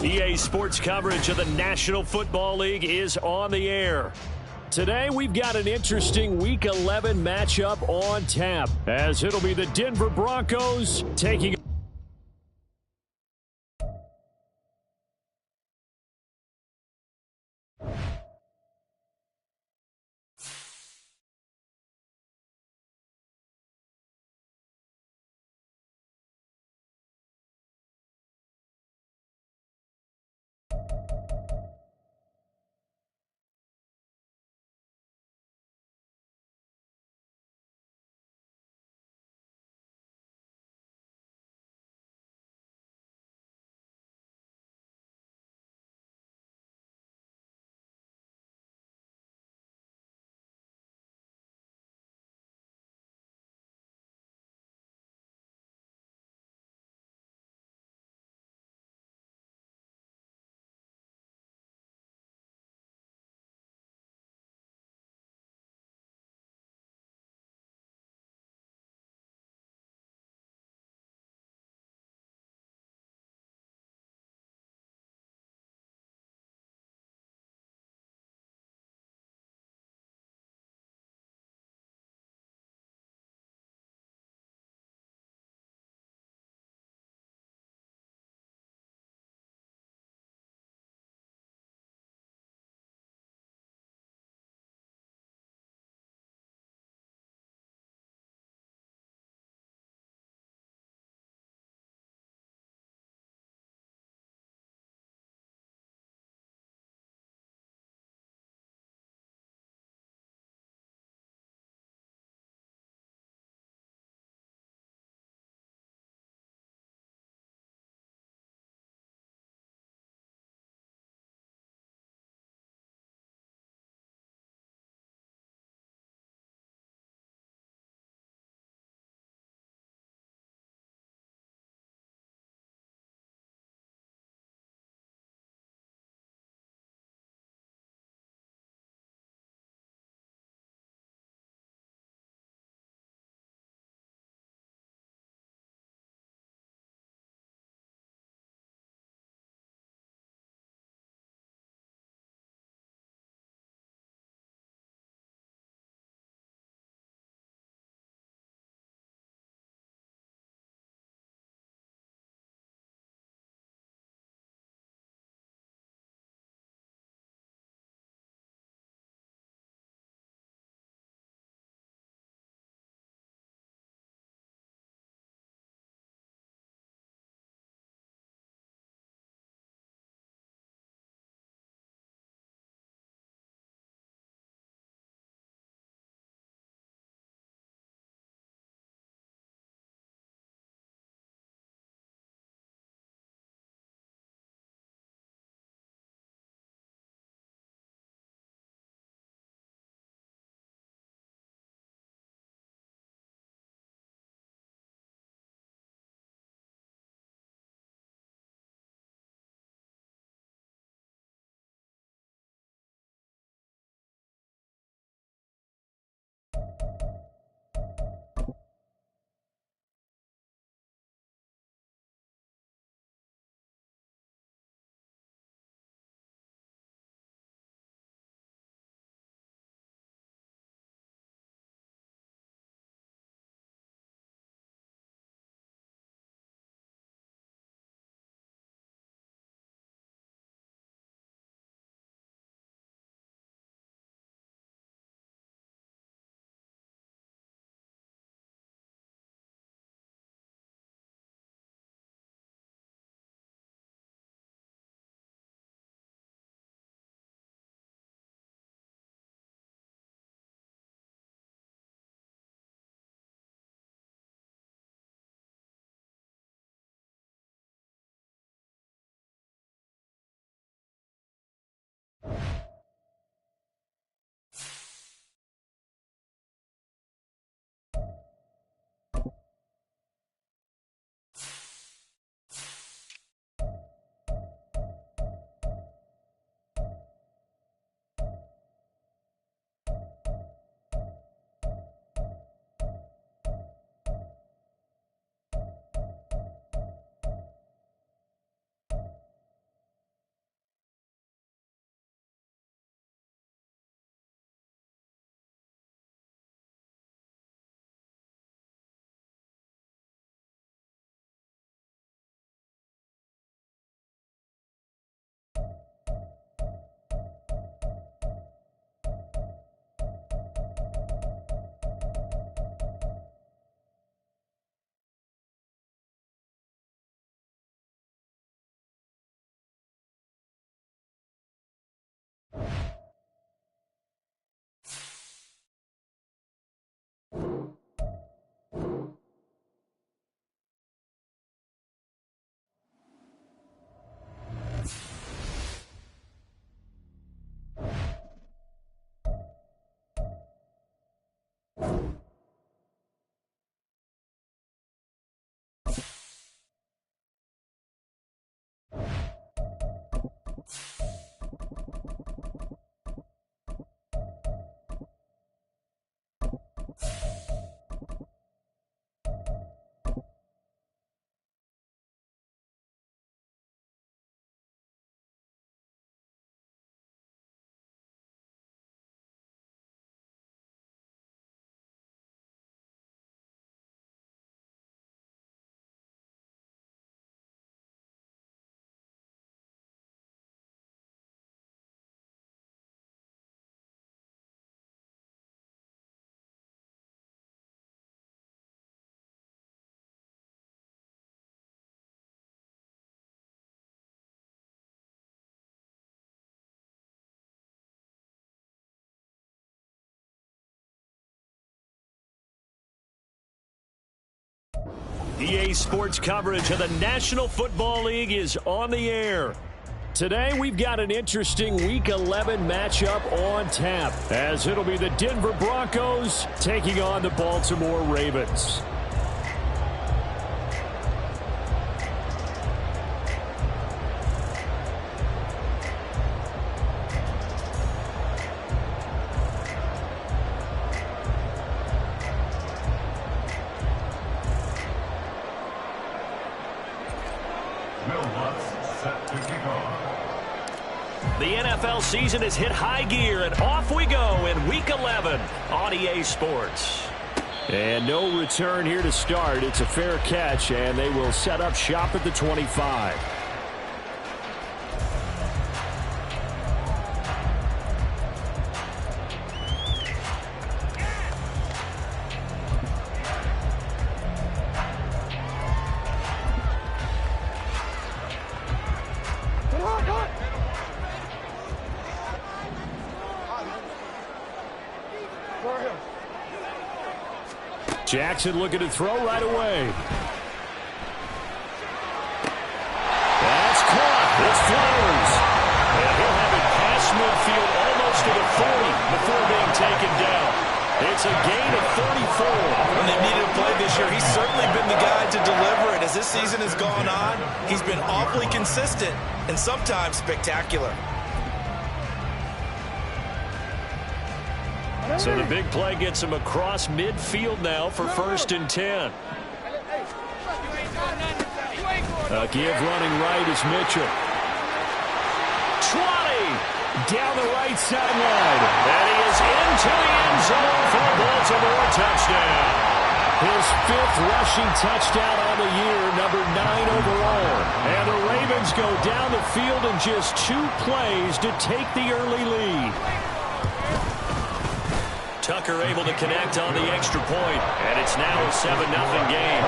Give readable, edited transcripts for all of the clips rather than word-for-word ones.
EA Sports coverage of the National Football League is on the air. Today, we've got an interesting Week 11 matchup on tap, as it'll be the Denver Broncos taking EA Sports coverage of the National Football League is on the air. Today, we've got an interesting Week 11 matchup on tap, as it'll be the Denver Broncos taking on the Baltimore Ravens. The NFL season has hit high gear, and off we go in Week 11 on EA Sports. And no return here to start. It's a fair catch, and they will set up shop at the 25. Jackson looking to throw right away. That's caught. It's Flowers. And he'll have it past midfield almost to the 40 before being taken down. It's a gain of 34. When they needed a play this year, he's certainly been the guy to deliver it. As this season has gone on, he's been awfully consistent and sometimes spectacular. So the big play gets him across midfield now for 1st and 10. A give running right is Mitchell. 20 down the right sideline. And he is into the end zone for a Baltimore touchdown. His 5th rushing touchdown on the year, number 9 overall. And the Ravens go down the field in just 2 plays to take the early lead. Tucker able to connect on the extra point, and it's now a 7-0 game.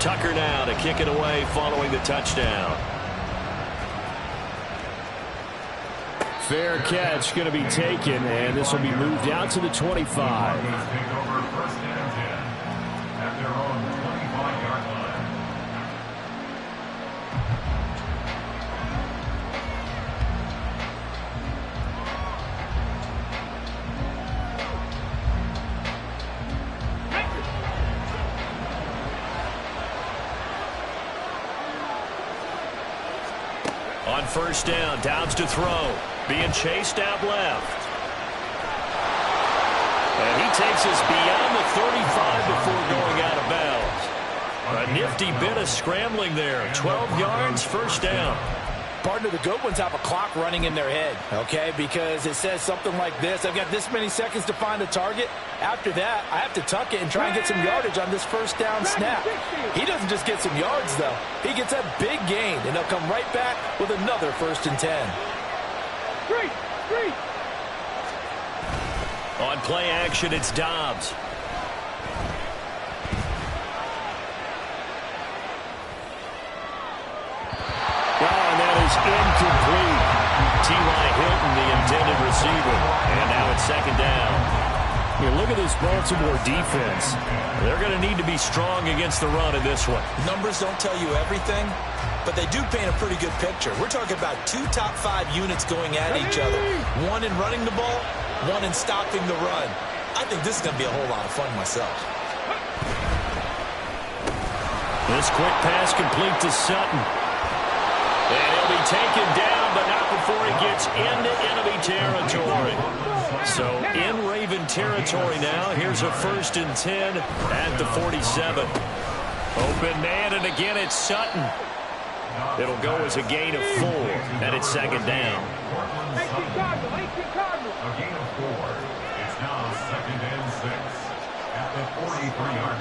Tucker now to kick it away following the touchdown. Fair catch going to be taken, and this will be moved out to the 25. On 1st down, Downs to throw. Being chased out left. And he takes us beyond the 35 before going out of bounds. A nifty bit of scrambling there. 12 yards, 1st down. Partner, the good ones have a clock running in their head, okay? Because it says something like this. I've got this many seconds to find a target. After that, I have to tuck it and try and get some yardage on this 1st down snap. He doesn't just get some yards, though. He gets a big gain, and they'll come right back with another 1st and 10. On play action, it's Dobbs. Incomplete. T.Y. Hilton, the intended receiver. And now it's 2nd down. Here, look at this Baltimore defense. They're going to need to be strong against the run in this one. Numbers don't tell you everything, but they do paint a pretty good picture. We're talking about 2 top 5 units going at each other. One in running the ball, one in stopping the run. I think this is going to be a whole lot of fun myself. This quick pass complete to Sutton. And he'll be taken down, but not before he gets into enemy territory. So in Raven territory now. Here's a 1st and 10 at the 47. Open man, and again it's Sutton. It'll go as a gain of 4, and it's 2nd down. A gain of 4. It's now 2nd and 6 at the 43-yard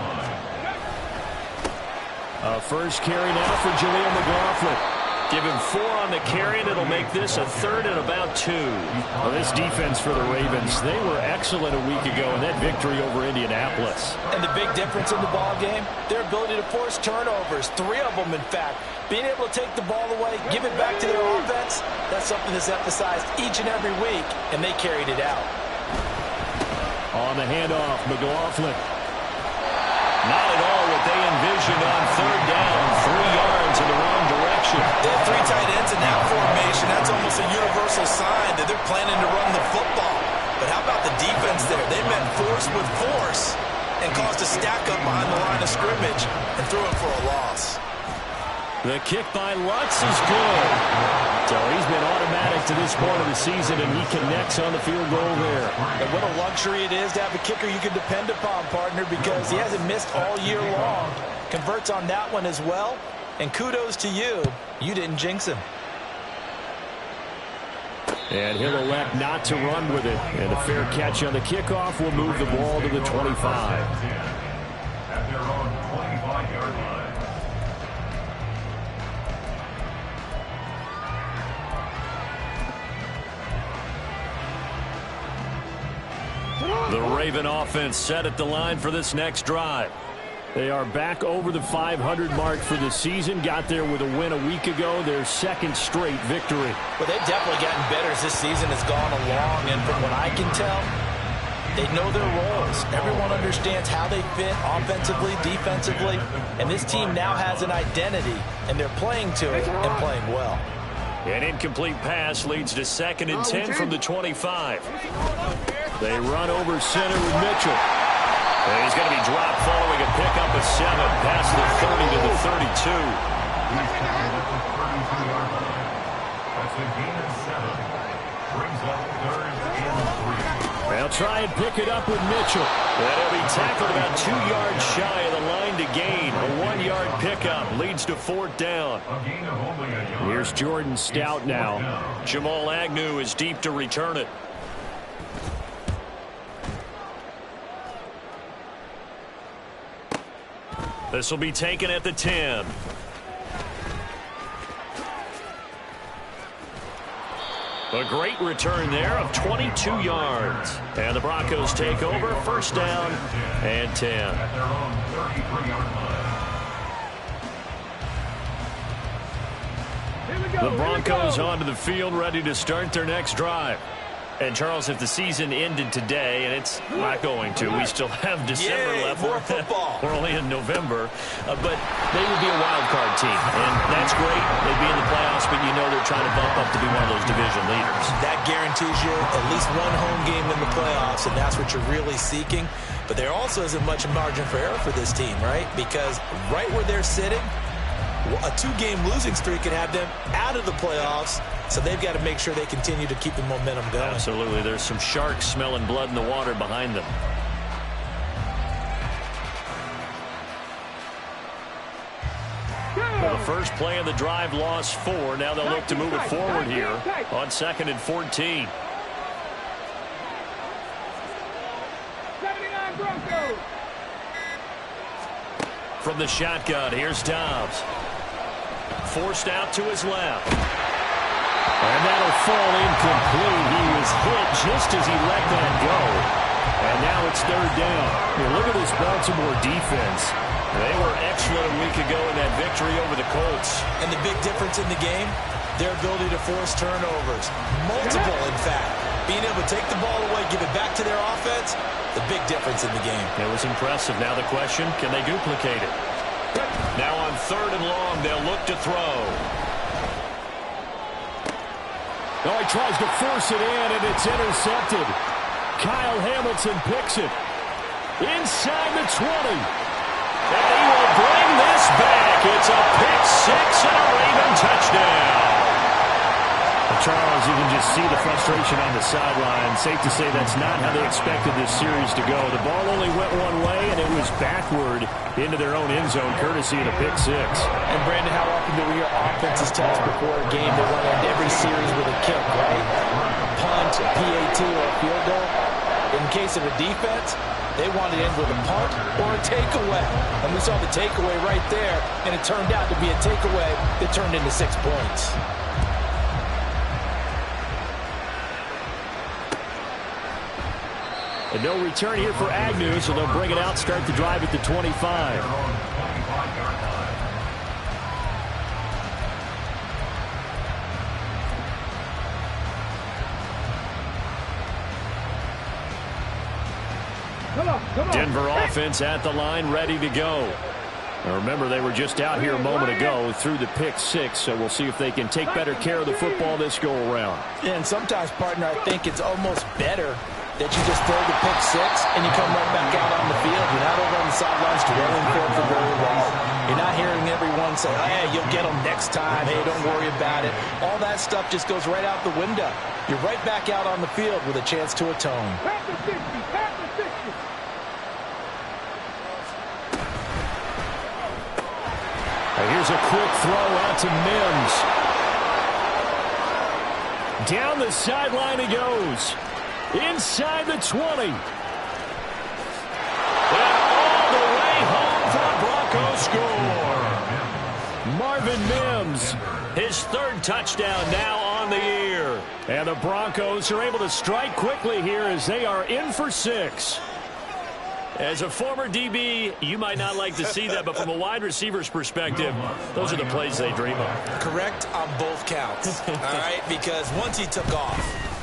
line. First carry now for Jaleel McLaughlin. Give him 4 on the carry, and it'll make this a 3rd and about 2. Well, this defense for the Ravens, they were excellent a week ago in that victory over Indianapolis. And the big difference in the ball game, their ability to force turnovers, 3 of them, in fact. Being able to take the ball away, give it back to their offense, that's something that's emphasized each and every week, and they carried it out. On the handoff, McLaughlin. Not at all what they envisioned on 3rd down. 3 yards in the wrong direction. They have 3 tight ends in that formation. That's almost a universal sign that they're planning to run the football. But how about the defense there? They met force with force and caused a stack up behind the line of scrimmage and threw it for a loss. The kick by Lutz is good. So he's been automatic to this point of the season, and he connects on the field goal there. And what a luxury it is to have a kicker you can depend upon, partner, because he hasn't missed all year long. Converts on that one as well. And kudos to you. You didn't jinx him. And he'll elect not to run with it. And a fair catch on the kickoff will move the ball to the 25. At their own 25-yard line. The Raven offense set at the line for this next drive. They are back over the 500 mark for the season. Got there with a win a week ago, their 2nd straight victory. Well, they've definitely gotten better as this season has gone along. And from what I can tell, they know their roles. Everyone understands how they fit offensively, defensively. And this team now has an identity, and they're playing to it and playing well. An incomplete pass leads to 2nd and 10 from the 25. They run over center with Mitchell. And he's going to be dropped following a pickup of 7 past the 30 to the 32. He's tackled at the 32-yard line. That's a gain of 7. Brings up 3rd and 3. They'll try and pick it up with Mitchell. And he'll be tackled about 2 yards shy of the line to gain. A 1-yard pickup leads to 4th down. A gain of only a yard. Here's Jordan Stout now. Jamal Agnew is deep to return it. This will be taken at the 10. A great return there of 22 yards. And the Broncos take over, 1st down and 10. At their own 33-yard line. The Broncos onto the field, ready to start their next drive. And, Charles, if the season ended today, and it's not going to, we still have December left. More football. We're only in November. But they would be a wild card team, and that's great. They'd be in the playoffs, but you know they're trying to bump up to be one of those division leaders. That guarantees you at least one home game in the playoffs, and that's what you're really seeking. But there also isn't much margin for error for this team, right? Because right where they're sitting, a 2-game losing streak could have them out of the playoffs, so they've got to make sure they continue to keep the momentum going. Absolutely. There's some sharks smelling blood in the water behind them. Well, the first play of the drive lost 4. Now they'll look to move it forward here on 2nd and 14. 79 Broncos. From the shotgun, here's Dobbs. Forced out to his left. And that'll fall incomplete. He was hit just as he let that go. And now it's 3rd down. Well, look at this Baltimore defense. They were excellent a week ago in that victory over the Colts. And the big difference in the game, their ability to force turnovers. Multiple, in fact. Being able to take the ball away, give it back to their offense, the big difference in the game. It was impressive. Now the question, can they duplicate it? Now on 3rd and long, they'll look to throw. Oh, he tries to force it in, and it's intercepted. Kyle Hamilton picks it. Inside the 20. And he will bring this back. It's a pick 6 and a Raven touchdown. Charles, you can just see the frustration on the sideline. Safe to say that's not how they expected this series to go. The ball only went one way, and it was backward into their own end zone, courtesy of the pick 6. And, Brandon, how often do we hear offenses touch before a game? They want to end every series with a kick, right? A punt, a PAT, or a field goal. In case of a defense, they wanted to end with a punt or a takeaway. And we saw the takeaway right there, and it turned out to be a takeaway that turned into 6 points. And no return here for Agnew, so they'll bring it out, start the drive at the 25. Denver offense at the line, ready to go. Now remember, they were just out here a moment ago through the pick 6, so we'll see if they can take better care of the football this go-around. Yeah, and sometimes, partner, I think it's almost better that you just throw the pick 6 and you come right back out on the field. You're not over on the sidelines dwelling for it very well. You're not hearing everyone say, hey, you'll get them next time. Hey, don't worry about it. All that stuff just goes right out the window. You're right back out on the field with a chance to atone. Pass the 60, pass the 60. Here's a quick throw out to Mims. Down the sideline he goes. Inside the 20. And all the way home for the Broncos score. Marvin Mims, his 3rd touchdown now on the year. And the Broncos are able to strike quickly here as they are in for 6. As a former DB, you might not like to see that, but from a wide receiver's perspective, those are the plays they dream of. Correct on both counts, all right? Because once he took off,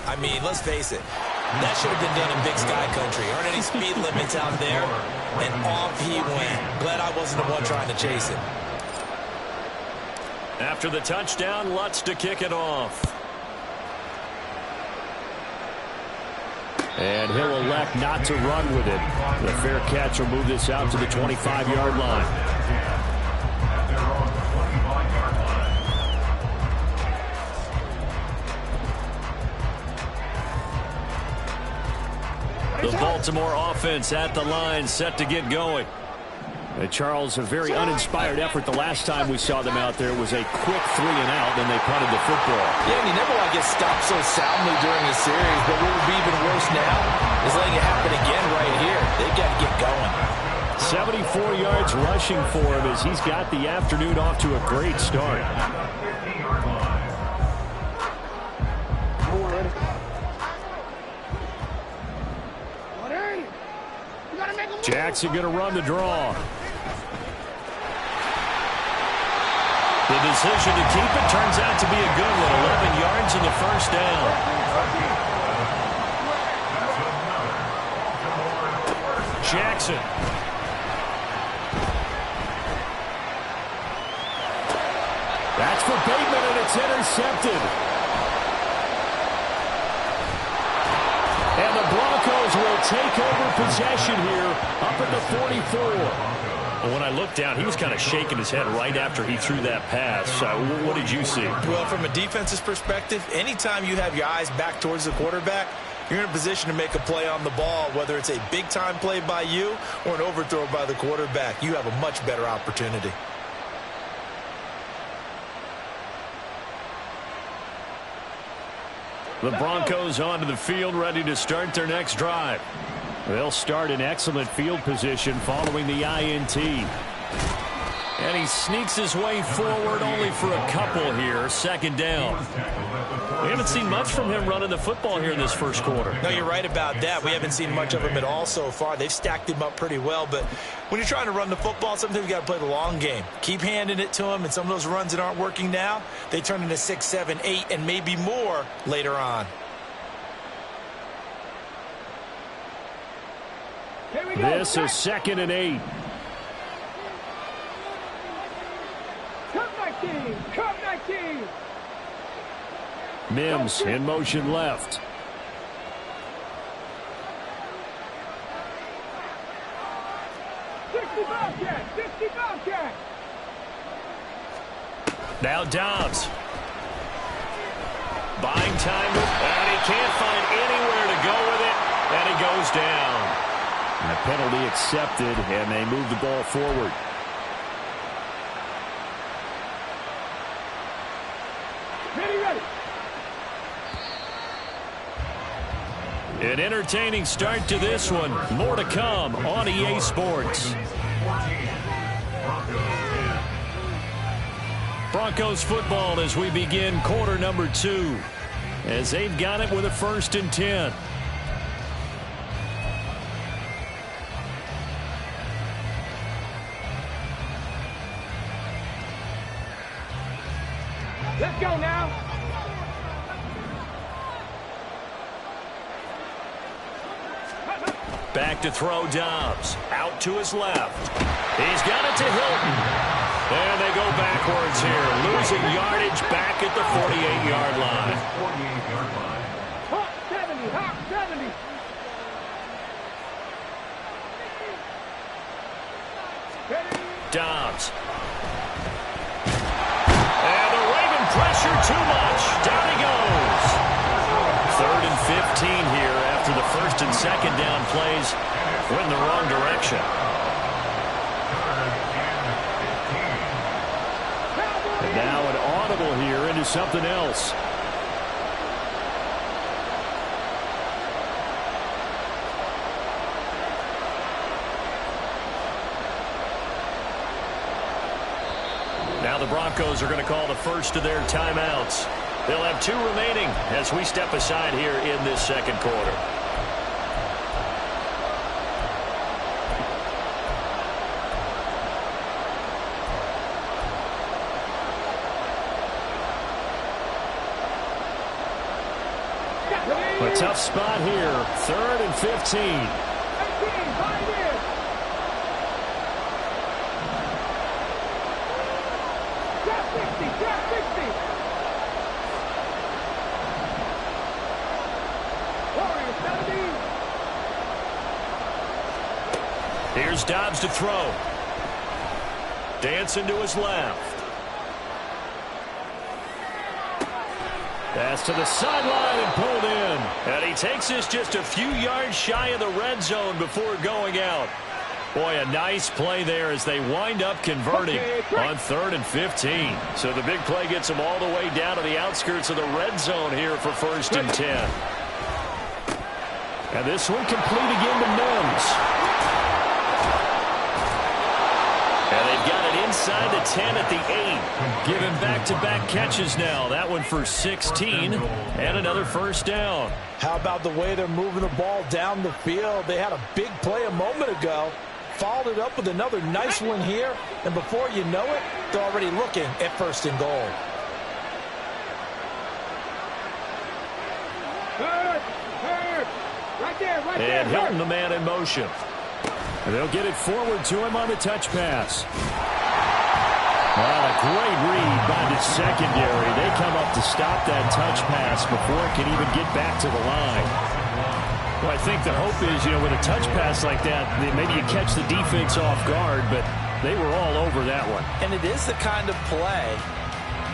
I mean, let's face it, that should have been done in Big Sky country. Aren't any speed limits out there? And off he went. Glad I wasn't the one trying to chase him. After the touchdown, Lutz to kick it off. And he'll elect not to run with it. The fair catch will move this out to the 25-yard line. The Baltimore offense at the line, set to get going. Charles, a very uninspired effort the last time we saw them out there was a quick 3 and out, then they punted the football. Yeah, and you never want to get stopped so soundly during a series, but what would be even worse now is letting it happen again right here. They've got to get going. 74 yards rushing for him as he's got the afternoon off to a great start. Jackson going to run the draw. The decision to keep it turns out to be a good one. 11 yards in the first down. Jackson. That's for Bateman, and it's intercepted. And the Broncos will take over possession here up at the 44. Well, when I looked down, he was kind of shaking his head right after he threw that pass. What did you see? Well, from a defense's perspective, anytime you have your eyes back towards the quarterback, you're in a position to make a play on the ball, whether it's a big-time play by you or an overthrow by the quarterback. You have a much better opportunity. The Broncos onto the field, ready to start their next drive. They'll start in excellent field position following the INT. And he sneaks his way forward only for a couple here. 2nd down. We haven't seen much from him running the football here in this first quarter. No, you're right about that. We haven't seen much of him at all so far. They've stacked him up pretty well. But when you're trying to run the football, sometimes you got to play the long game. Keep handing it to him, and some of those runs that aren't working now, they turn into 6, 7, 8, and maybe more later on. This is 2nd and 8. Come back team! Come back team! Mims in motion left. Now Dobbs. Buying time, and he can't find anywhere to go with it, and he goes down. And the penalty accepted, and they move the ball forward. An entertaining start to this one. More to come on EA Sports. Broncos football as we begin quarter number 2. As they've got it with a 1st and 10. Let's go now. Back to throw Dobbs. Out to his left. He's got it to Hilton. And they go backwards here. Losing yardage back at the 48-yard line. 48-yard line. Hawk 70, Hawk 70. Dobbs. And the Raven pressure too much. Down he goes. 3rd and 15 here after the 1st and 2nd down plays went in the wrong direction. And now an audible here into something else. Now the Broncos are going to call the first of their timeouts. They'll have 2 remaining as we step aside here in this 2nd quarter. A tough spot here. 3rd and 15. 18, find it. Drop 60, drop 60. Warriors 70. Here's Dobbs to throw. Dancing to his left. Pass to the sideline and pulled in. And he takes this just a few yards shy of the red zone before going out. Boy, a nice play there as they wind up converting on 3rd and 15. So the big play gets them all the way down to the outskirts of the red zone here for 1st and 10. And this one complete again to Mims. And they've got it inside the 10 at the 8. Giving back-to-back catches now. That one for 16 and another 1st down. How about the way they're moving the ball down the field? They had a big play a moment ago. Followed it up with another nice one here. And before you know it, they're already looking at 1st and goal. Hurt. Right there, right there. And Hilton, the man in motion. And they'll get it forward to him on the touch pass. A great read by the secondary. They come up to stop that touch pass before it can even get back to the line. Well, I think the hope is, with a touch pass like that, maybe you catch the defense off guard, but they were all over that one. And it is the kind of play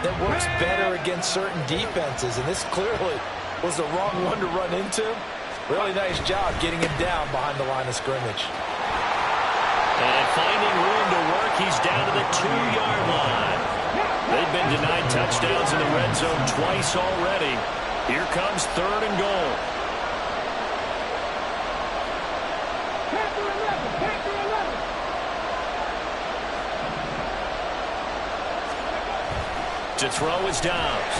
that works better against certain defenses, and this clearly was the wrong one to run into. Really nice job getting him down behind the line of scrimmage. And finding room to work, he's down to the 2-yard line. They've been denied touchdowns in the red zone twice already. Here comes 3rd and goal. To throw is Dobbs.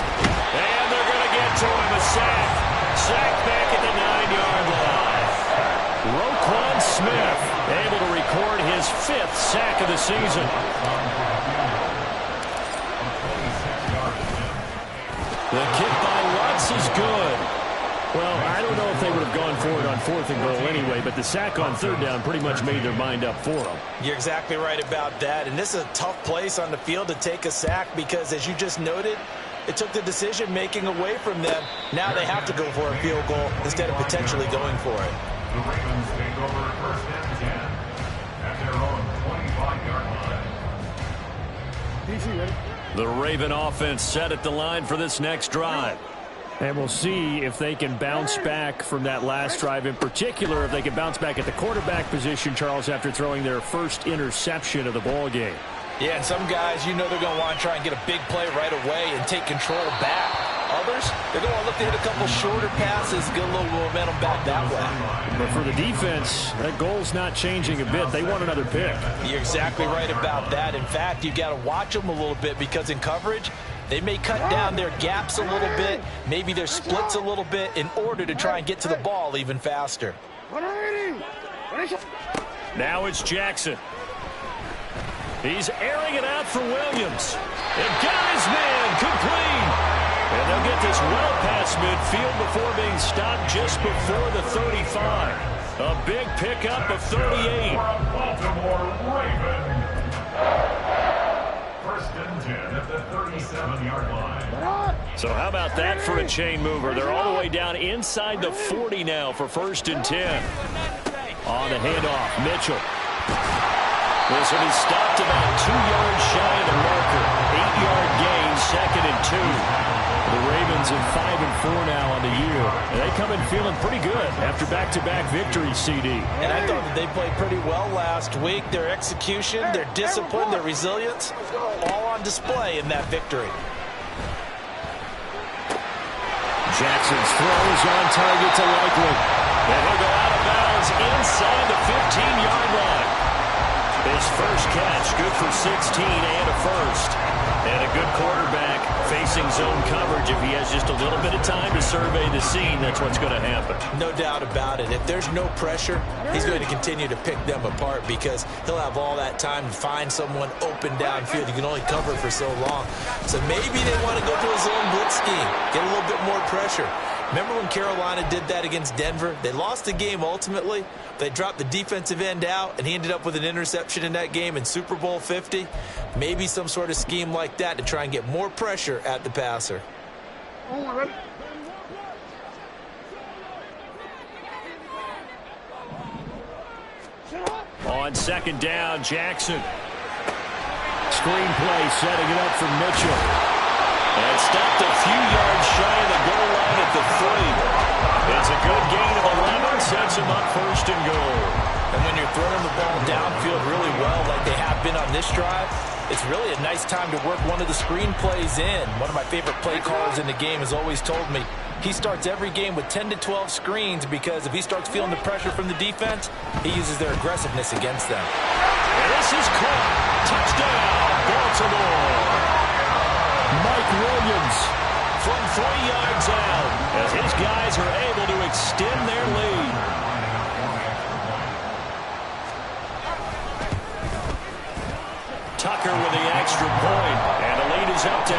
And they're going to get to him. A sack. Sack back at the 9-yard line. Roquan Smith able to record his 5th sack of the season. The kick by Lutz is good. Well, I don't know if they would have gone for it on 4th and goal anyway, but the sack on 3rd down pretty much made their mind up for them. You're exactly right about that, and this is a tough place on the field to take a sack because, as you just noted, it took the decision-making away from them. Now they have to go for a field goal instead of potentially going for it. The Ravens take over 1st and 10 at their own 25-yard line. DC, ready? The Raven offense set at the line for this next drive. And we'll see if they can bounce back from that last drive. In particular, if they can bounce back at the quarterback position, Charles, after throwing their 1st interception of the ball game. Yeah, and some guys, they're going to want to try and get a big play right away and take control back. Others, they're going to look to hit a couple shorter passes, get a little momentum back that way. But for the defense, that goal's not changing a bit. They want another pick. You're exactly right about that. In fact, you've got to watch them a little bit because in coverage, they may cut down their gaps a little bit, maybe their splits a little bit in order to try and get to the ball even faster. Now it's Jackson. He's airing it out for Williams. And got his man complete. And they'll get this well past midfield before being stopped just before the 35. A big pickup of 38. Baltimore Ravens. First and 10 at the 37-yard line. So how about that for a chain mover? They're all the way down inside the 40 now for first and 10. On the handoff, Mitchell. This will be stopped about 2 yards shy of the marker. 8-yard gain, second and 2. The Ravens are 5-4 now on the year. And they come in feeling pretty good after back-to-back victories, CD. And I thought that they played pretty well last week. Their execution, their discipline, their resilience, all on display in that victory. Jackson's throw is on target to Likely. And he'll go out of bounds inside the 15-yard line. His first catch, good for 16 and a first. And a good quarterback facing zone coverage. If he has just a little bit of time to survey the scene, that's what's going to happen. No doubt about it. If there's no pressure, he's going to continue to pick them apart because he'll have all that time to find someone open downfield. You can only cover for so long. So maybe they want to go to a zone blitz scheme, get a little bit more pressure. Remember when Carolina did that against Denver? They lost the game ultimately. They dropped the defensive end out, and he ended up with an interception in that game in Super Bowl 50. Maybe some sort of scheme like that to try and get more pressure at the passer. On second down, Jackson. Screenplay setting it up for Mitchell. And stopped a few yards shy of the goal line at the 3. It's a good gain of 11, sets him up first and goal. And when you're throwing the ball downfield really well like they have been on this drive, it's really a nice time to work one of the screen plays in. One of my favorite play callers in the game has always told me he starts every game with 10 to 12 screens because if he starts feeling the pressure from the defense, he uses their aggressiveness against them. And this is caught. Touchdown, Baltimore. Mike Williams from 3 yards out as his guys are able to extend their lead. Tucker with the extra point, and the lead is up to 8.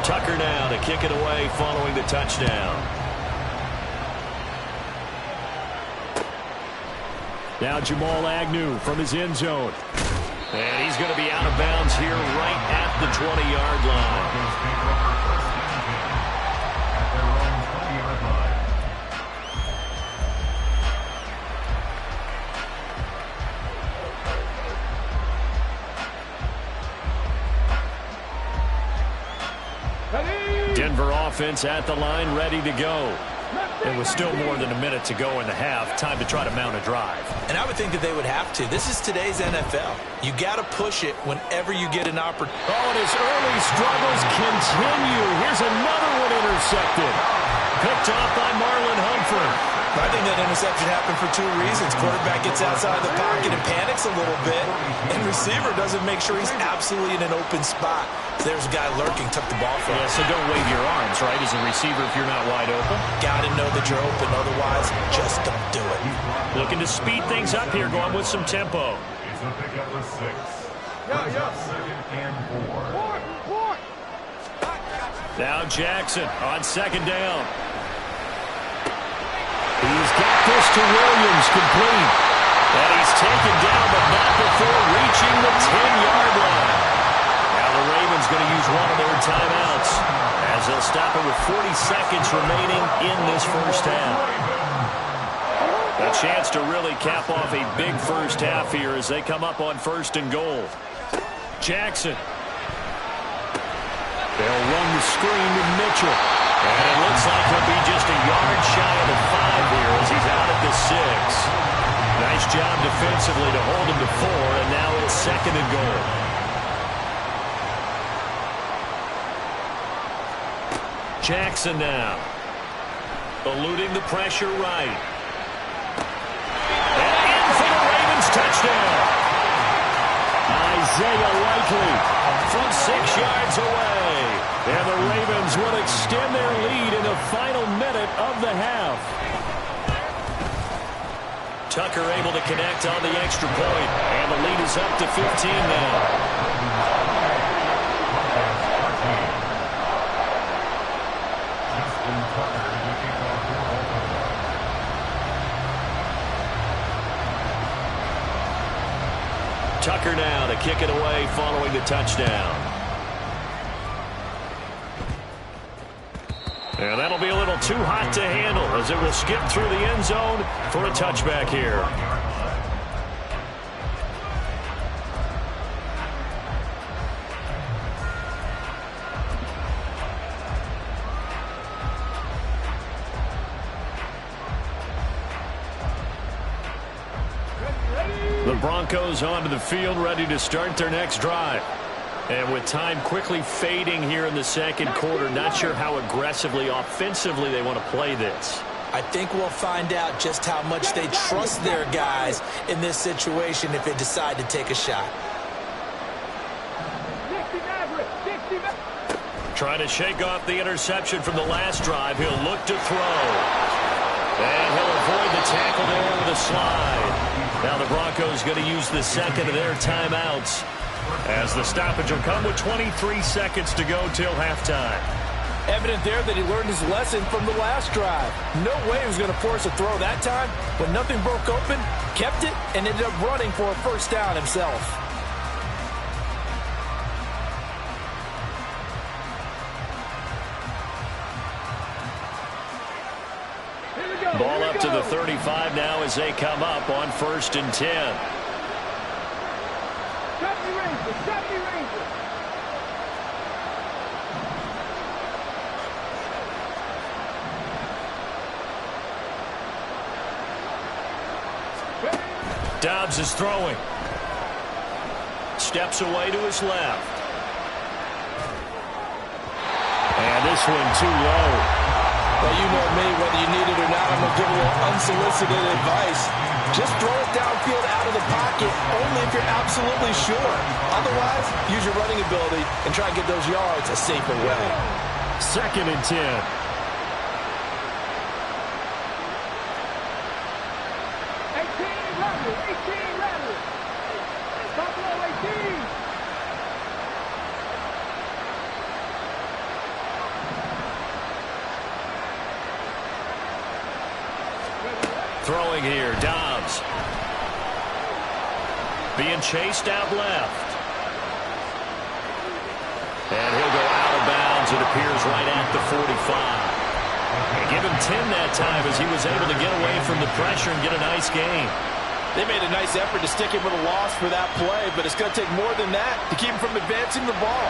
Tucker now to kick it away following the touchdown. Now Jamal Agnew from his end zone. And he's going to be out of bounds here right at the 20-yard line. Denver offense at the line, ready to go. It was still more than a minute to go in the half. Time to try to mount a drive. And I would think that they would have to. This is today's NFL. You got to push it whenever you get an opportunity. Oh, and his early struggles continue. Here's another one intercepted. Picked off by Marlon Humphrey. I think that interception happened for 2 reasons. Quarterback gets outside the pocket and panics a little bit. And receiver doesn't make sure he's absolutely in an open spot. So there's a guy lurking, took the ball from him. Yeah, so don't wave your arms, right, as a receiver if you're not wide open. Got to know that you're open. Otherwise, just don't do it. Looking to speed things up here, going with some tempo. It's a pickup of 6. Second and 4. Now Jackson on second down. He's got this to Williams, complete. And he's taken down, but not before reaching the 10-yard line. Now the Ravens going to use one of their timeouts as they'll stop it with 40 seconds remaining in this first half. A chance to really cap off a big first half here as they come up on first and goal. Jackson. They'll run the screen to Mitchell. And it looks like he'll be just a yard shy of the 5 here as he's out at the 6. Nice job defensively to hold him to 4, and now it's 2nd and goal. Jackson now. Eluding the pressure right. And in for the Ravens touchdown. Isaiah Likely from 6 yards away. And the Ravens will extend their lead in the final minute of the half. Tucker able to connect on the extra point. And the lead is up to 15 now. Tucker now to kick it away following the touchdown. And that'll be a little too hot to handle as it will skip through the end zone for a touchback here. The Broncos onto the field, ready to start their next drive. And with time quickly fading here in the second quarter, not sure how aggressively, offensively they want to play this. I think we'll find out just how much they trust their guys in this situation if they decide to take a shot. Trying to shake off the interception from the last drive. He'll look to throw. And he'll avoid the tackle there with a slide. Now the Broncos going to use the second of their timeouts as the stoppage will come with 23 seconds to go till halftime. Evident there that he learned his lesson from the last drive. No way he was going to force a throw that time. When nothing broke open, kept it, and ended up running for a first down himself. Ball up to the 35 now as they come up on 1st and 10. Dobbs is throwing. Steps away to his left. And this one too low. Well, you know me, whether you need it or not, I'm going to give a little unsolicited advice. Just throw it downfield out of the pocket, only if you're absolutely sure. Otherwise, use your running ability and try and get those yards a safer way. 2nd and 10. 18 Rebels. Buffalo 18. Throwing here, Dobbs. Being chased out left. And he'll go out of bounds, it appears, right at the 45. And give him 10 that time as he was able to get away from the pressure and get a nice gain. They made a nice effort to stick him with a loss for that play, but it's going to take more than that to keep him from advancing the ball.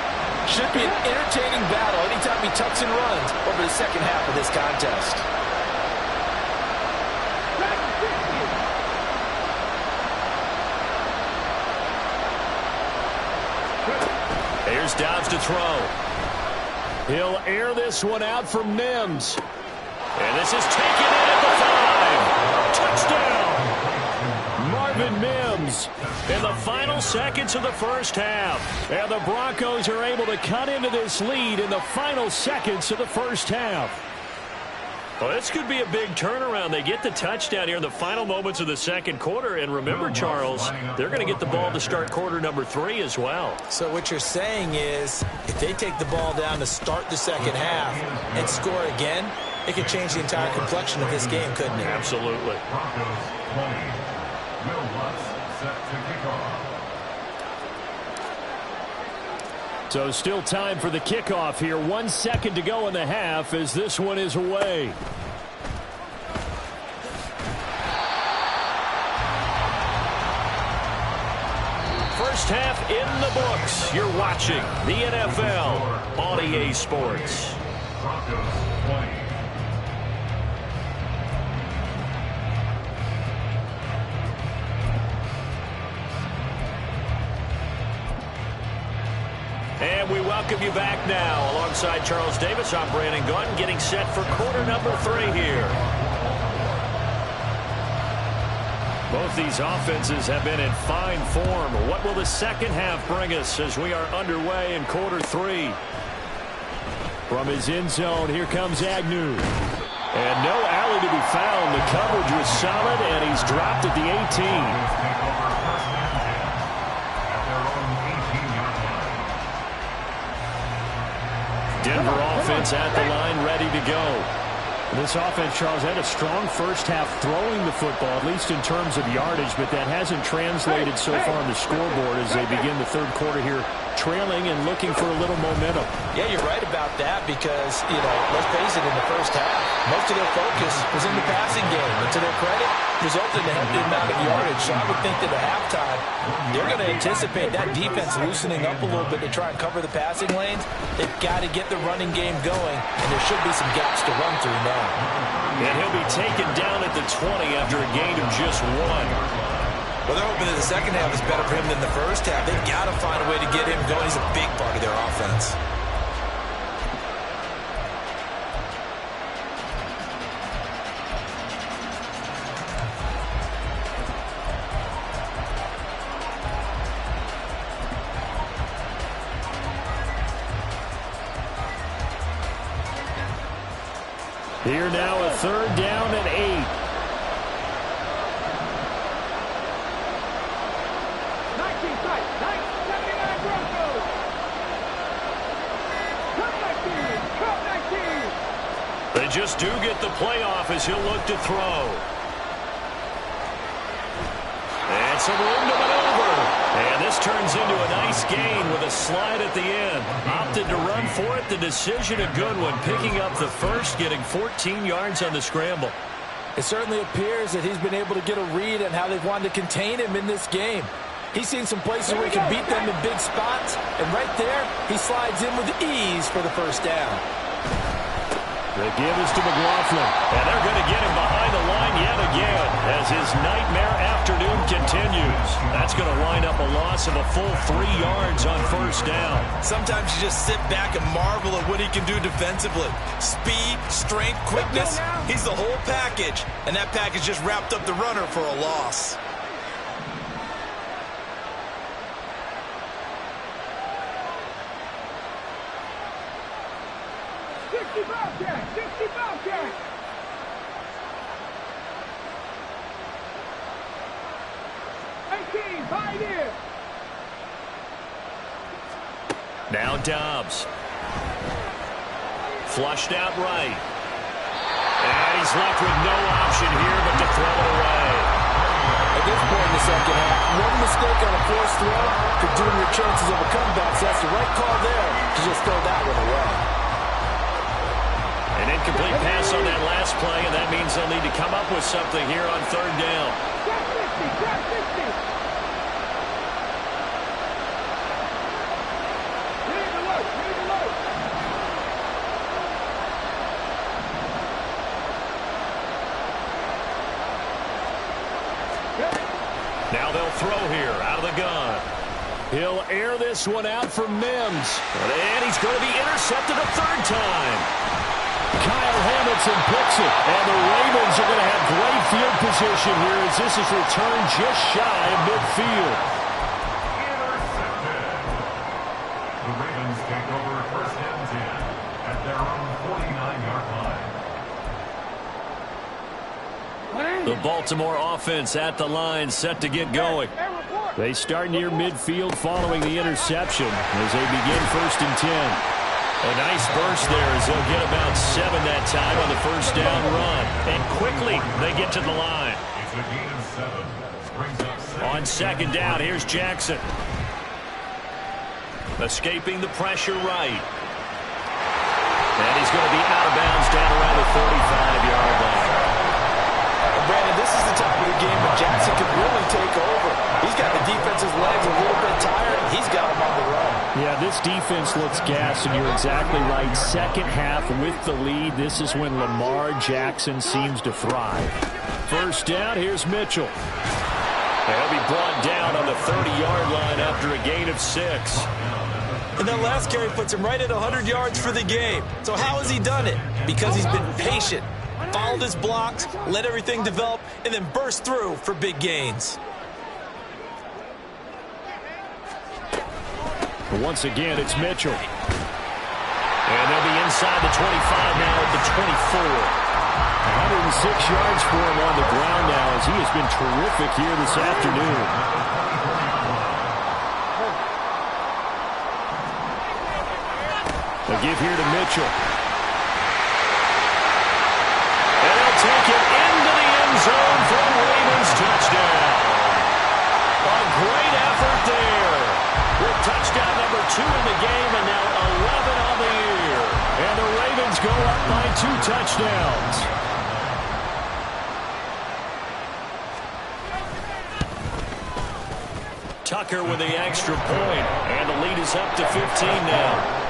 Should be an entertaining battle anytime he tucks and runs over the second half of this contest. Here's Dobbs to throw. He'll air this one out for Mims. And this is taken in at the 5. Touchdown! Marvin Mims in the final seconds of the first half. And the Broncos are able to cut into this lead in the final seconds of the first half. Well, this could be a big turnaround. They get the touchdown here in the final moments of the second quarter. And remember, Charles, they're going to get the ball to start quarter number 3 as well. So what you're saying is if they take the ball down to start the second half and score again, it could change the entire complexion of this game, couldn't it? Absolutely. Broncos 20. Will Lutz set to kick off. So still time for the kickoff here. 1 second to go in the half as this one is away. First half in the books. You're watching the NFL on EA Sports. Broncos 20. And we welcome you back now. Alongside Charles Davis, I'm Brandon Gaudin, getting set for quarter number 3 here. Both these offenses have been in fine form. What will the second half bring us as we are underway in quarter 3? From his end zone, here comes Agnew. And no alley to be found. The coverage was solid, and he's dropped at the 18. Denver offense at the line, ready to go. This offense, Charles, had a strong first half throwing the football, at least in terms of yardage, but that hasn't translated so far on the scoreboard as they begin the third quarter here, trailing and looking for a little momentum. Yeah, you're right about that because, let's face it, in the first half, most of their focus was in the passing game. And to their credit, resulted in a healthy amount of yardage. So I would think that at halftime, they're going to anticipate that defense loosening up a little bit to try and cover the passing lanes. They've got to get the running game going, and there should be some gaps to run through now. And he'll be taken down at the 20 after a gain of just 1. Well, they're hoping that the second half is better for him than the first half. They've got to find a way to get him going. He's a big part of their offense. Here now, a third down and 8. They just do get the playoff as he'll look to throw. And some room to maneuver. And this turns into a nice gain with a slide at the end. Opted to run for it. The decision a good one. Picking up the first, getting 14 yards on the scramble. It certainly appears that he's been able to get a read on how they've wanted to contain him in this game. He's seen some places where he can beat them in big spots. And right there, he slides in with ease for the first down. The give is to McLaughlin, and they're going to get him behind the line yet again as his nightmare afternoon continues. That's going to wind up a loss of a full 3 yards on first down. Sometimes you just sit back and marvel at what he can do defensively. Speed, strength, quickness, he's the whole package, and that package just wrapped up the runner for a loss. Now Dobbs. Flushed out right. And he's left with no option here but to throw it away. At this point in the second half, one mistake on a forced throw could doom your chances of a comeback. So that's the right call there to just throw that one away. An incomplete pass on that last play, and that means they'll need to come up with something here on third down. Now they'll throw here out of the gun. He'll air this one out for Mims. And he's going to be intercepted a third time. Kyle Hamilton picks it. And the Ravens are going to have great field position here as this is returned just shy of midfield. Intercepted. The Ravens take over first and 10 at their own 49-yard line. The Baltimore offense at the line, set to get going. They start near midfield following the interception as they begin first and 10. A nice burst there as they'll get about 7 that time on the first down run. And quickly they get to the line. It's a gain of 7. Brings up On second down, here's Jackson. Escaping the pressure right. And he's going to be out of bounds down around the 45-yard line. Brandon, this is the time of the game when Jackson could really take over. He's got the defense's legs a little bit tired. He's got him on the run. Yeah, this defense looks gassed, and you're exactly right. Second half with the lead, this is when Lamar Jackson seems to thrive. First down, here's Mitchell. He'll be brought down on the 30-yard line after a gain of 6. And that last carry puts him right at 100 yards for the game. So how has he done it? Because he's been patient, followed his blocks, let everything develop, and then burst through for big gains. Once again, it's Mitchell. And they'll be inside the 25 now at the 24. 106 yards for him on the ground now as he has been terrific here this afternoon. A give here to Mitchell. And he'll take it into the end zone for a Ravens touchdown. A great effort there. With touchdown number 2 in the game and now 11 on the year. And the Ravens go up by 2 touchdowns. Tucker with the extra point. And the lead is up to 15 now.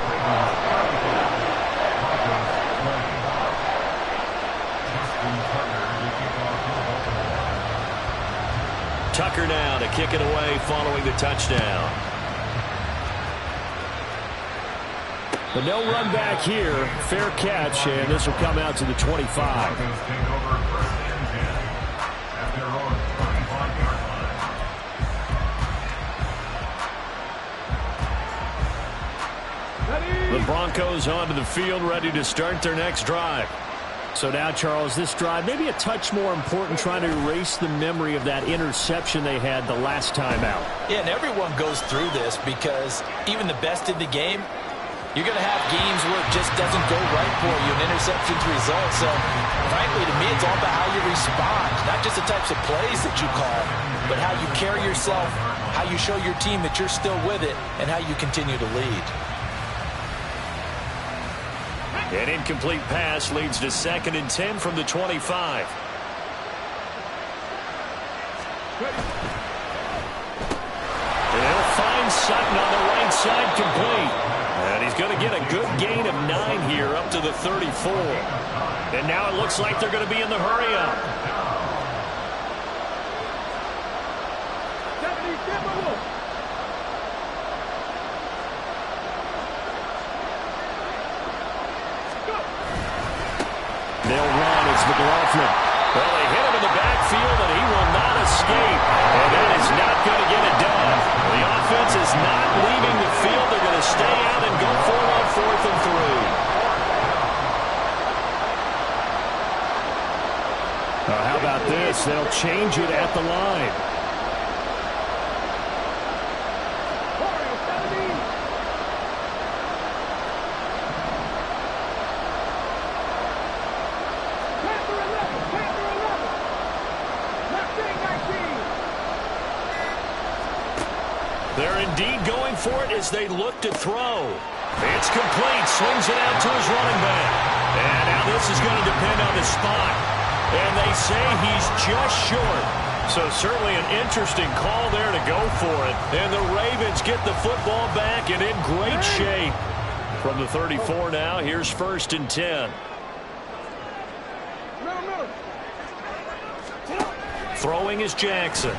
Tucker now to kick it away following the touchdown. But no run back here. Fair catch, and this will come out to the 25. The Broncos onto the field, ready to start their next drive. So now, Charles, this drive maybe a touch more important, trying to erase the memory of that interception they had the last time out. Yeah, and everyone goes through this because even the best in the game, you're going to have games where it just doesn't go right for you, and interceptions result. So, frankly, to me, it's all about how you respond, not just the types of plays that you call, but how you carry yourself, how you show your team that you're still with it, and how you continue to lead. An incomplete pass leads to 2nd and 10 from the 25. And they'll find Sutton on the right side complete. And he's going to get a good gain of 9 here up to the 34. And now it looks like they're going to be in the hurry-up. They'll run. It's McLaughlin. Well, they hit him in the backfield, and he will not escape. And that is not going to get it done. The offense is not leaving the field. They're going to stay out and go for it on 4th and 3. How about this? They'll change it at the line. They're indeed going for it as they look to throw. It's complete. Swings it out to his running back. And now this is going to depend on the spot. And they say he's just short. So certainly an interesting call there to go for it. And the Ravens get the football back and in great shape. From the 34 now, here's 1st and 10. Throwing is Jackson.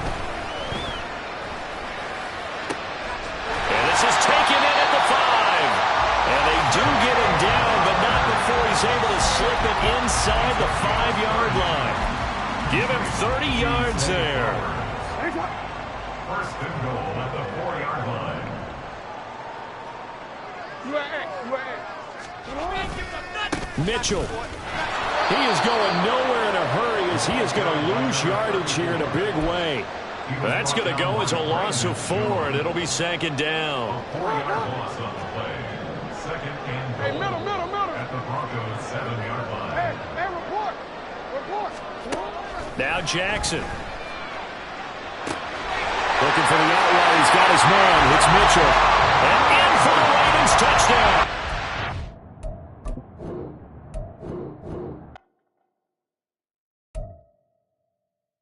This is taken in at the 5. And they do get him down, but not before he's able to slip it inside the 5-yard line. Give him 30 yards there. 1st and goal at the 4-yard line. Mitchell. He is going nowhere in a hurry as he is going to lose yardage here in a big way. That's going to go as a loss of 4, and it'll be 2nd down. 4-yard loss on the play. 2nd and goal at the Broncos 7-yard line. Hey, report. Now Jackson. Looking for the outlet. He's got his man. It's Mitchell. And in for the Ravens touchdown.